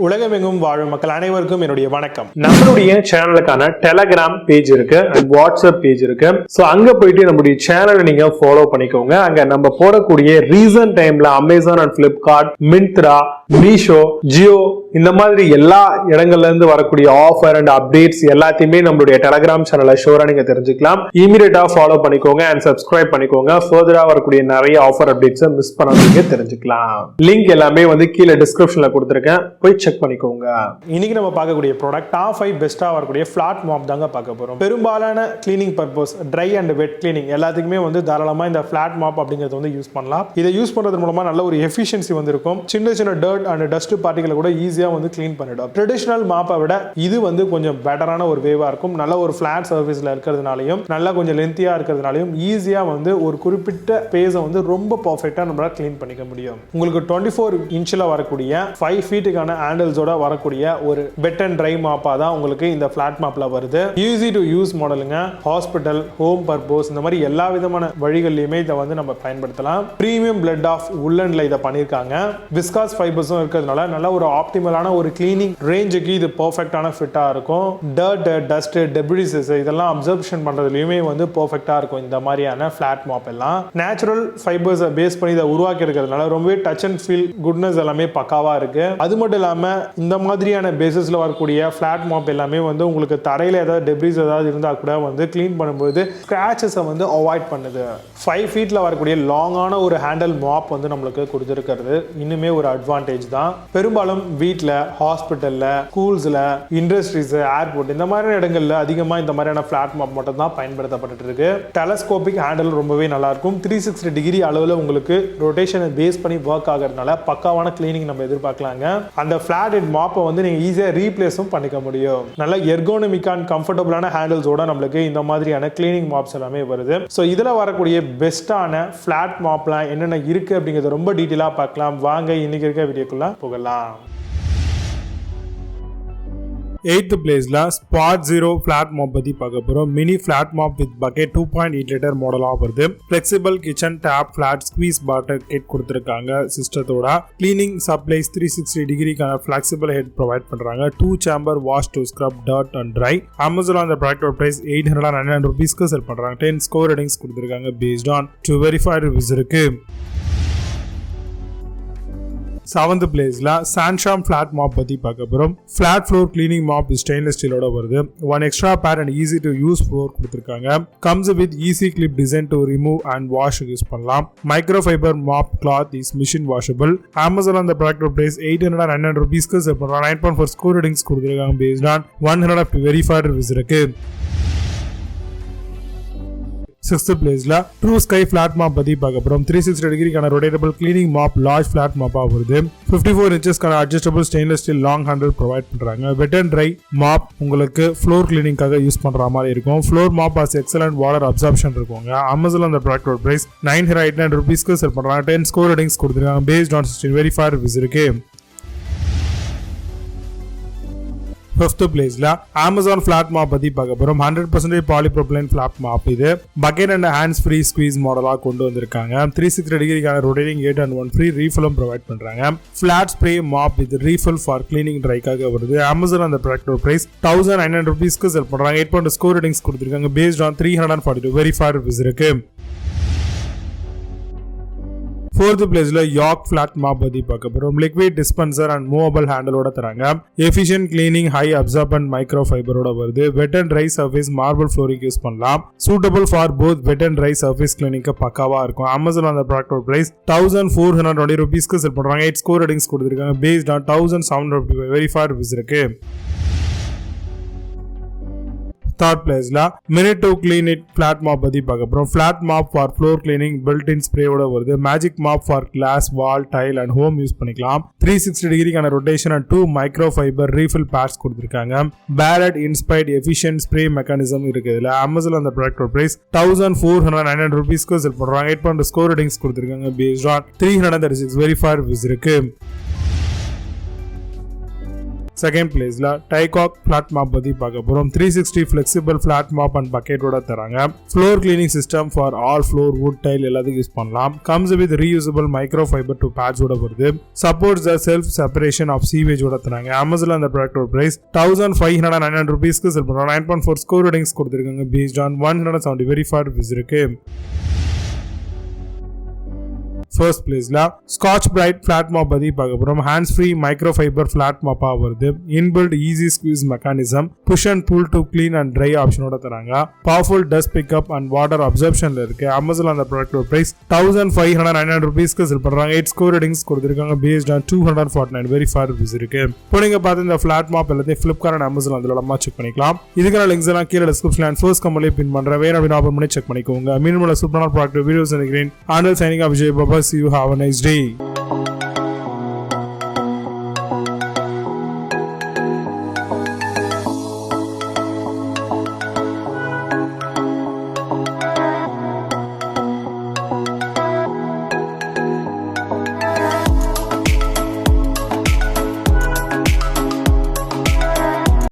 உலகமெங்கும் வாழும் மக்கள் அனைவருக்கும் என்னுடைய வணக்கம். நம்மளுடைய சேனலுக்கான டெலகிராம் பேஜ் இருக்கு அண்ட் வாட்ஸ்அப் பேஜ் இருக்கு. சோ அங்க போயிட்டு நம்மளுடைய சேனலை நீங்க ஃபாலோ பண்ணிக்கோங்க. அங்க நம்ம போடக்கூடிய ரீசன்ட் டைம்ல Amazon and Flipkart, Myntra, Meesho, Jio இந்த மாதிரி எல்லா இடங்கள்ல இருந்து வரக்கூடிய ஆஃபர் அண்ட் அப்டேட்ஸ் எல்லாத்தையுமே நம்மளுடைய டெலகிராம் சேனல்ல ஷோரா நீங்க தெரிஞ்சுக்கலாம். இமீடியட்டா ஃபாலோ பண்ணிக்கோங்க அண்ட் சப்ஸ்கிரைப் பண்ணிக்கோங்க. ஃபர்தரா வரக்கூடிய நிறைய ஆஃபர் அப்டேட்ஸ் மிஸ் பண்ணாதீங்க, தெரிஞ்சுக்கலாம். லிங்க் எல்லாமே கீழே டிஸ்கிரிப்ஷன்ல கொடுத்திருக்கேன், போய் செக் பண்ணிக்கோங்க. இன்னைக்கு நம்ம பார்க்கக்கூடிய ப்ராடக்ட் டாப் 5 பெஸ்டா வரக்கூடிய ஃபிளாட் மாப் தாங்க பார்க்க போறோம். பெரும்பாலான cleaning purpose, try and wet cleaning எல்லாத்துக்குமே தாராளமா இந்த ஃபிளாட் மாப் அப்படிங்கிறது யூஸ் பண்ணலாம். இதை யூஸ் பண்றது மூலமா நல்ல ஒரு எஃபிஷியன்சி இருக்கும். சின்ன சின்ன டர்ட் அண்ட் டஸ்ட் பார்ட்டிகளை கூட ஈஸியா கிளீன் பண்ணிடும். ட்ரெடிஷனல் மாப்பை விட இது கொஞ்சம் பெட்டரான ஒரு வேவா இருக்கும். நல்ல ஒரு ஃபிளாட் சர்ஃபேஸ்ல இருக்கிறதுனாலையும் நல்லா கொஞ்சம் லென்த்தியா இருக்கிறதுனாலையும் ஈஸியா ஒரு குறிப்பிட்ட பேஸை ரொம்ப பர்ஃபெக்ட்டா நம்மளால கிளீன் பண்ணிக்க முடியும். உங்களுக்கு 24 இன்ச்ல வரக்கூடிய 5 ஃபீட்டுக்கான ஹேண்டில்ஸோட வரக்கூடிய ஒரு வெட் அண்ட் ட்ரை மாப்பா தான் உங்களுக்கு இந்த ஃபிளாட் மாப்ல வருது. ஈஸி டு யூஸ் மாடலுங்க. ஹாஸ்பிட்டல், ஹோம் பர்பஸ் இந்த மாதிரி எல்லா விதமான வழிகளிலுமே இதை நம்ம பயன்படுத்தலாம். பிரீமியம் பிளட் ஆஃப் உல்லன்ல இதை பண்ணிருக்காங்க. விஸ்காஸ் ஃபைபர்ஸும் இருக்கிறதுனால நல்ல ஒரு ஆப்டிமலான ஒரு கிளீனிங் ரேஞ்சுக்கு இது பெர்ஃபெக்ட்டான ஃபிட்டா இருக்கும். டர்ட், டஸ்ட், டெப்ரிஸஸ் இதெல்லாம் அப்சர்ப்ஷன் பண்றதுலயுமே பெர்ஃபெக்ட்டா இருக்கும். இந்த மாதிரியான ஃபிளாட் மாப் எல்லாம் நேச்சுரல் ஃபைபர்ஸ் பேஸ் பண்ணி இதை உருவாக்கி இருக்கிறதுனால ரொம்பவே டச் அண்ட் ஃபீல் குட்னஸ் எல்லாமே பக்காவா இருக்கு. அது மட்டும் இல்லாம இந்த மாதிரியான பேசிஸ்ல வரக்கூடிய ஃபிளாட் மாப் எல்லாமே உங்களுக்கு தரையில ஏதாவது டெப்ரிஸ் ஏதாவது இருந்தா கூட கிளீன் பண்ணும்போது ஸ்கிராச்சஸை அவாய்ட் பண்ணுது. 5 ஃபீட்ல வரக்கூடிய லாங்கான ஒரு ஹேண்டில் மாப் நம்மளுக்கு கொடுத்திருக்கிறது இன்னுமே ஒரு அட்வான்டேஜ் தான். பெரும்பாலும் வீட்ல, ஹாஸ்பிட்டல்ல, ஸ்கூல்ஸ்ல, இண்டஸ்ட்ரீஸ், ஏர்போர்ட் இந்த மாதிரி இடங்கள்ல அதிகமா இந்த மாதிரியான ஃபிளாட் மாப் மட்டும் தான் பயன்படுத்தப்பட்டு இருக்கு. டெலஸ்கோபிக் ஹேண்டில் ரொம்பவே நல்லா இருக்கும். 360 டிகிரி அளவுல உங்களுக்கு ரொட்டேஷனை பேஸ் பண்ணி ஒர்க் ஆகிறதுனால பக்காவான கிளீனிங் நம்ம எதிர்பார்க்கலாங்க. அந்த ஃபிளாட் ஹெட் மாப்பை நீங்க ஈஸியா ரீப்ளேஸும் பண்ணிக்க முடியும். நல்ல எர்கோனமிக் அண்ட் கம்ஃபர்டபுளான ஹேண்டில்ஸோட நம்மளுக்கு இந்த மாதிரியான கிளீனிங் மாப்ஸ் எல்லாமே வருது. ஸோ இதுல வரக்கூடிய பெஸ்டான ஃபிளாட் மாப்லாம் என்னென்ன இருக்கு அப்படிங்கறத ரொம்ப டீட்டெயிலா பார்க்கலாம். வாங்க இன்னைக்கு இருக்க வீடியோக்குள்ள போகலாம். 8th பிளேஸ்ல ஸ்பாட் 0 ஃபிளாட் மாப் பத்தி பார்க்க போறோம். Mini flat mop with bucket 2.8 litre மாடலா வருது. Flexible kitchen tape flat squeeze potter kit கொடுத்திருக்காங்க. சிஸ்டத்தோட கிளீனிங் சப்ளைஸ் 360 டிகிரிக்கான ஃபிளெக்சிபிள் ஹெட் ப்ரொவைட் பண்றாங்க. 2 chamber wash to scrub dirt and dry. Amazon அந்த ப்ராடக்ட் பிரைஸ் 899 ரூபீஸ்க்கு செல் பண்றாங்க. 10 ஸ்கோர் ரேட்டிங்ஸ் கொடுத்திருக்காங்க பேஸ்ட் ஆன் 2 வெரிஃபைட் ரிவ்யூஸ் இருக்கு. 7th பிளேஸ்ல சான்ஷாம் ஃபிளாட் மாப் பத்தி பார்க்க போறோம். Flat floor cleaning mop stainless ஸ்டீலோட வருது. 1 extra pair and easy to use floor கொடுத்திருக்காங்க. Comes with easy clip design to remove and wash use பண்ணலாம். Microfibre mop cloth is machine washable. Amazon அந்த product price 899 ரூபீஸ்க்கு sell பண்றாங்க. 9.4 score ratings கொடுத்திருக்காங்க based on 100 verified reviews இருக்கு. 6th பிளேஸ்ல true sky flat mop பத்தி பார்க்க போறோம். 360 டிகிரிக்கான rotatable cleaning mop large flat மாப்பா வருது. 54 இன்ச்சஸ்க்கான adjustable stainless steel long handle provide பண்றாங்க. வெட் அண்ட் ட்ரை மாப் உங்களுக்கு ஃப்ளோர் கிளீனிங்காக யூஸ் பண்ற மாதிரி இருக்கும். Floor mop has excellent water absorption இருக்குங்க. Amazon அந்த ப்ராடக்ட் பிரைஸ் 989 ரூபீஸ்க்கு செல் பண்றாங்க. 10 ஸ்கோர் ரேட்டிங்ஸ் கொடுத்திருக்காங்க பேஸ்ட் ஆன் 16 வெரிஃபைட் ரிவ்யூஸ் இருக்கு. 5th பிளேஸ்ல Amazon ஃபிளாட் மாப் பத்தி பார்க்க போறோம். 100% பாலிப்ரோபிலன் ஃபிளாட் மாப். இது bucket and hands free squeeze மாடலா கொண்டு வந்திருக்காங்க. 360 டிகிரிக்கான ரொட்டேட்டிங் 8 and 1 ஃப்ரீ ரீஃபிலும் ப்ரொவைட் பண்றாங்க. Flat spray mop with refill for cleaning ட்ரைக்காக வருது. Amazon அந்த ப்ராடக்ட் பிரைஸ் 1900 ரூபீஸ்க்கு செல் பண்றாங்க. 8.2 ஸ்கோர் ரேட்டிங்ஸ் கொடுத்திருக்காங்க பேஸ்ட் ஆன் 342 வெரிஃபைட் ரிவ்யூஸ் இருக்கு. 4th பிளேஸ்ல யார்க் ஃபிளாட் மாப் பத்தி பார்க்க போறோம். லிக்விட் டிஸ்பென்சர் அண்ட் மூவபிள் ஹேண்டிலோட தராங்க. Efficient cleaning, high absorbent micro ஃபைபரோட வருது. Wet and dry surface marble flooring use பண்ணலாம். Suitable for both wet and dry surface கிளீனிங்க்கு பக்காவா இருக்கும். Amazon அந்த ப்ராடக்ட் பிரைஸ் 1420 ரூபீஸ்க்கு செல் பண்றாங்க. 8 ஸ்கோர் ரேட்டிங்ஸ் கொடுத்திருக்காங்க பேஸ்ட் ஆன் 1755 வெரிஃபைட் ரிவ்யூஸ் இருக்கு. 3rd பிளேஸ்ல minute to clean it flat mop பத்தி பார்க்க போறோம். Flat mop for floor cleaning built in ஸ்ப்ரேயோட வருது. Magic mop for glass, wall, tile and home use பண்ணிக்கலாம். 360 டிகிரிக்கான rotation and 2 micro fiber refill pads கொடுத்திருக்காங்க. Parrot inspired efficient spray mechanism இருக்கு. இதுல Amazon அந்த ப்ராடக்ட் பிரைஸ் 1499 ரூபீஸ்க்கு செல் பண்றாங்க. 8.2 score ratings கொடுத்திருக்காங்க பேஸ்ட் ஆன் 336 வெரிஃபைட் ரிவ்யூஸ் இருக்கு. செகண்ட் பிளேஸ்ல டைகாக் ஃபிளாட் மாப் பத்தி பார்க்க போறோம். 360 flexible flat mop and bucket ஓட தராங்க. Floor cleaning system for all floor wood tile எல்லாத்துக்கும் யூஸ் பண்ணலாம். comes with reusable microfiber to patch ஓட வருது. supports the self separation of sewage ஓட தராங்க. Amazon அந்த ப்ராடக்ட் பிரைஸ் 1599 ரூபீஸ்க்கு செல் பண்றோம். 9.4 ஸ்கோர் ரேட்டிங்ஸ் கொடுத்திருக்காங்க based on 170 verified reviews இருக்கு. First place la Scotch-Brite flat mop பத்தி பார்க்க போறோம். hands free microfiber flat mop வருது. inbuilt easy squeeze mechanism, push and pull to clean and dry option ஓட தராங்க. powerful dust pickup and water absorption ல இருக்கு. Amazon அந்த ப்ராடக்ட் பிரைஸ் 1599 ரூபீஸ்க்கு செல் பண்றாங்க. 8 ஸ்கோர் ரேட்டிங்ஸ் கொடுத்திருக்காங்க based on 249 verified reviews இருக்கு. இப்போ நீங்க பார்த்த இந்த flat mop எல்லாத்தையும் Flipkart and Amazon அதுல நம்ம செக் பண்ணிக்கலாம். இதுக்கான லிங்க்ஸ் எல்லாம் கீழ டிஸ்கிரிப்ஷன்ல and first கமெண்ட்ல பின் பண்றேன். வேணும் அப்படினா ஓபன் பண்ணி செக் பண்ணிக்கோங்க. மீண்டும் சூப்பரான ப்ராடக்ட் வீடியோஸ் நினைக்கிறேன். Handle signing off Vijay Baba. See you. Have a nice day.